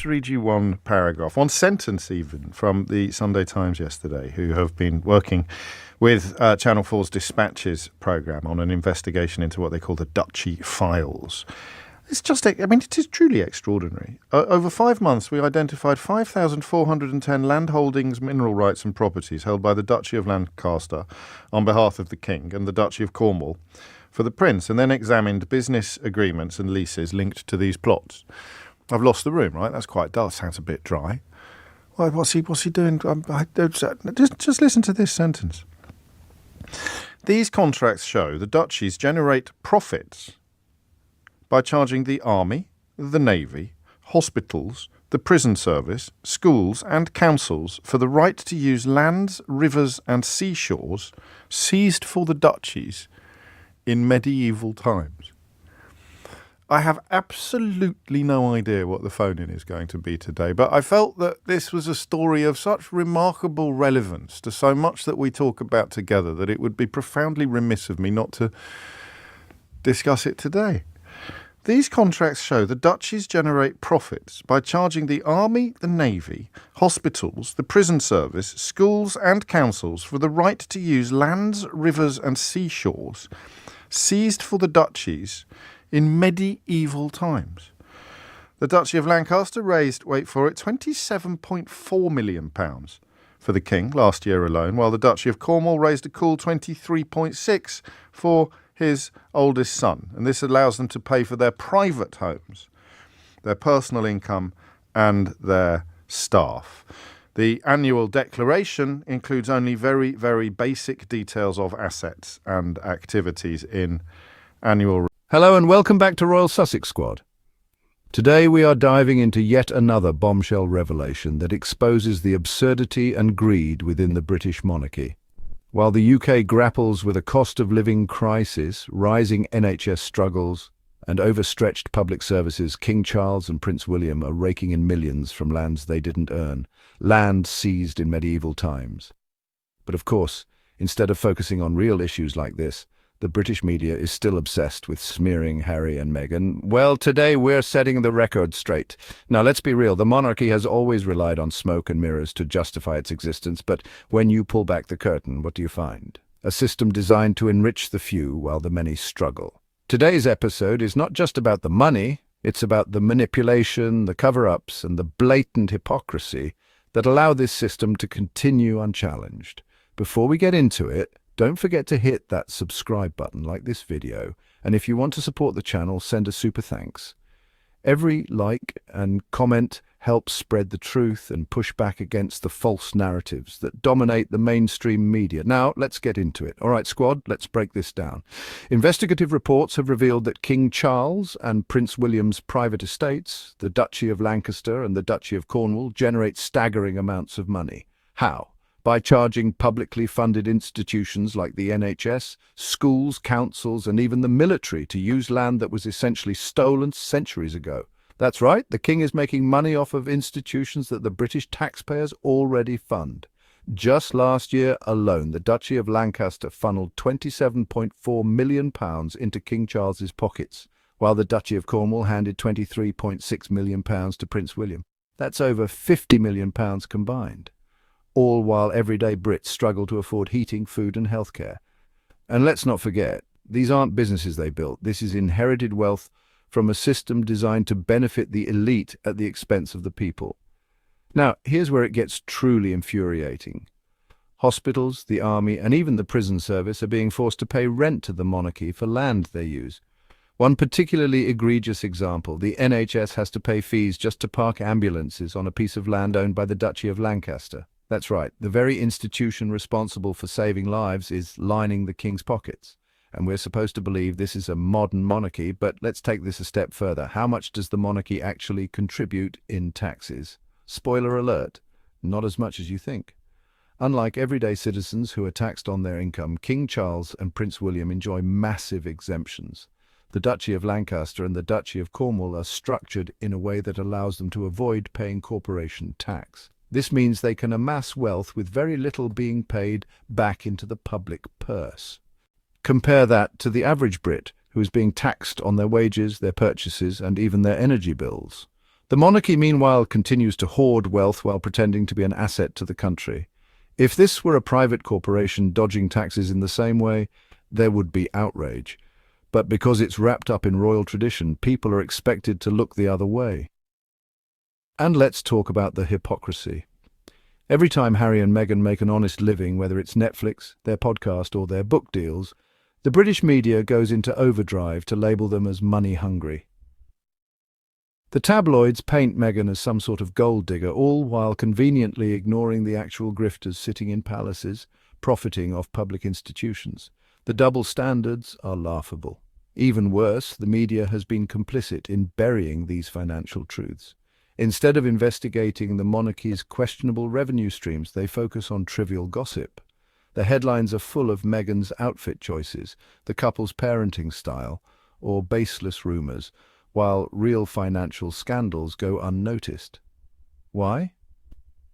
just read you one paragraph, one sentence even, from the Sunday Times yesterday, who have been working with Channel 4's Dispatches programme on an investigation into what they call the Duchy Files. It's just, I mean, it is truly extraordinary. Over 5 months, we identified 5,410 land holdings, mineral rights and properties held by the Duchy of Lancaster on behalf of the King and the Duchy of Cornwall for the Prince, and then examined business agreements and leases linked to these plots. I've lost the room, right? That's quite dull. Sounds a bit dry. What's he doing? Just listen to this sentence. These contracts show the duchies generate profits by charging the army, the navy, hospitals, the prison service, schools and councils for the right to use lands, rivers and seashores seized for the duchies in medieval times. I have absolutely no idea what the phone-in is going to be today, but I felt that this was a story of such remarkable relevance to so much that we talk about together that it would be profoundly remiss of me not to discuss it today. These contracts show the duchies generate profits by charging the army, the navy, hospitals, the prison service, schools and councils for the right to use lands, rivers and seashores seized for the duchies in medieval times. The Duchy of Lancaster raised, wait for it, £27.4 million for the King last year alone, while the Duchy of Cornwall raised a cool 23.6 for his oldest son, and this allows them to pay for their private homes, their personal income and their staff. The annual declaration includes only very, very basic details of assets and activities in annual. Hello and welcome back to Royal Sussex Squad. Today we are diving into yet another bombshell revelation that exposes the absurdity and greed within the British monarchy. While the UK grapples with a cost of living crisis, rising NHS struggles, and overstretched public services, King Charles and Prince William are raking in millions from lands they didn't earn, land seized in medieval times. But of course, instead of focusing on real issues like this, the British media is still obsessed with smearing Harry and Meghan. Well, today we're setting the record straight. Now, let's be real. The monarchy has always relied on smoke and mirrors to justify its existence, but when you pull back the curtain, what do you find? A system designed to enrich the few while the many struggle. Today's episode is not just about the money, it's about the manipulation, the cover-ups, and the blatant hypocrisy that allow this system to continue unchallenged. Before we get into it, don't forget to hit that subscribe button like this video, and if you want to support the channel, send a super thanks. Every like and comment helps spread the truth and push back against the false narratives that dominate the mainstream media. Now, let's get into it. All right, squad, let's break this down. Investigative reports have revealed that King Charles and Prince William's private estates, the Duchy of Lancaster and the Duchy of Cornwall, generate staggering amounts of money. How? By charging publicly funded institutions like the NHS, schools, councils, and even the military to use land that was essentially stolen centuries ago. That's right, the King is making money off of institutions that the British taxpayers already fund. Just last year alone, the Duchy of Lancaster funneled £27.4 million into King Charles's pockets, while the Duchy of Cornwall handed £23.6 million to Prince William. That's over £50 million combined. All while everyday Brits struggle to afford heating, food and healthcare. And let's not forget, these aren't businesses they built. This is inherited wealth from a system designed to benefit the elite at the expense of the people. Now, here's where it gets truly infuriating. Hospitals, the army and even the prison service are being forced to pay rent to the monarchy for land they use. One particularly egregious example, the NHS has to pay fees just to park ambulances on a piece of land owned by the Duchy of Lancaster. That's right, the very institution responsible for saving lives is lining the King's pockets. And we're supposed to believe this is a modern monarchy, but let's take this a step further. How much does the monarchy actually contribute in taxes? Spoiler alert, not as much as you think. Unlike everyday citizens who are taxed on their income, King Charles and Prince William enjoy massive exemptions. The Duchy of Lancaster and the Duchy of Cornwall are structured in a way that allows them to avoid paying corporation tax. This means they can amass wealth with very little being paid back into the public purse. Compare that to the average Brit, who is being taxed on their wages, their purchases, and even their energy bills. The monarchy, meanwhile, continues to hoard wealth while pretending to be an asset to the country. If this were a private corporation dodging taxes in the same way, there would be outrage. But because it's wrapped up in royal tradition, people are expected to look the other way. And let's talk about the hypocrisy. Every time Harry and Meghan make an honest living, whether it's Netflix, their podcast, or their book deals, the British media goes into overdrive to label them as money-hungry. The tabloids paint Meghan as some sort of gold digger, all while conveniently ignoring the actual grifters sitting in palaces, profiting off public institutions. The double standards are laughable. Even worse, the media has been complicit in burying these financial truths. Instead of investigating the monarchy's questionable revenue streams, they focus on trivial gossip. The headlines are full of Meghan's outfit choices, the couple's parenting style, or baseless rumors, while real financial scandals go unnoticed. Why?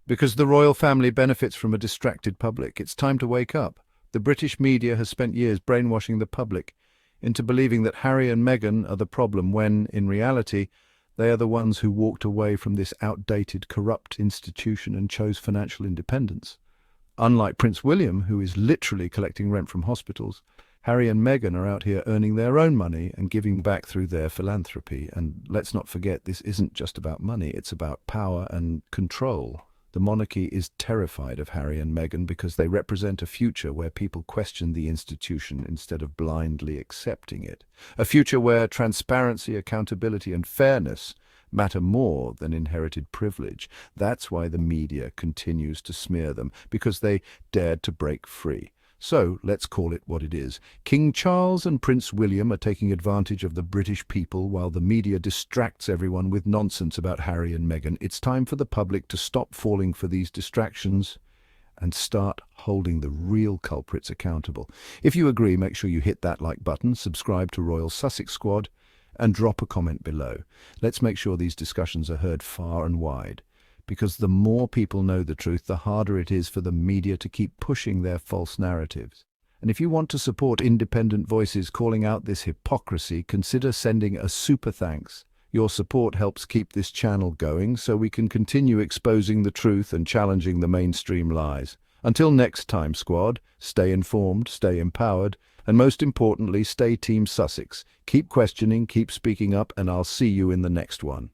Because the royal family benefits from a distracted public. It's time to wake up. The British media has spent years brainwashing the public into believing that Harry and Meghan are the problem when, in reality, they are the ones who walked away from this outdated, corrupt institution and chose financial independence. Unlike Prince William, who is literally collecting rent from hospitals, Harry and Meghan are out here earning their own money and giving back through their philanthropy. And let's not forget, this isn't just about money, it's about power and control. The monarchy is terrified of Harry and Meghan because they represent a future where people question the institution instead of blindly accepting it. A future where transparency, accountability, and fairness matter more than inherited privilege. That's why the media continues to smear them, because they dared to break free. So, let's call it what it is. King Charles and Prince William are taking advantage of the British people while the media distracts everyone with nonsense about Harry and Meghan. It's time for the public to stop falling for these distractions and start holding the real culprits accountable. If you agree, make sure you hit that like button, subscribe to Royal Sussex Squad, and drop a comment below. Let's make sure these discussions are heard far and wide. Because the more people know the truth, the harder it is for the media to keep pushing their false narratives. And if you want to support independent voices calling out this hypocrisy, consider sending a super thanks. Your support helps keep this channel going so we can continue exposing the truth and challenging the mainstream lies. Until next time, squad, stay informed, stay empowered, and most importantly, stay Team Sussex. Keep questioning, keep speaking up, and I'll see you in the next one.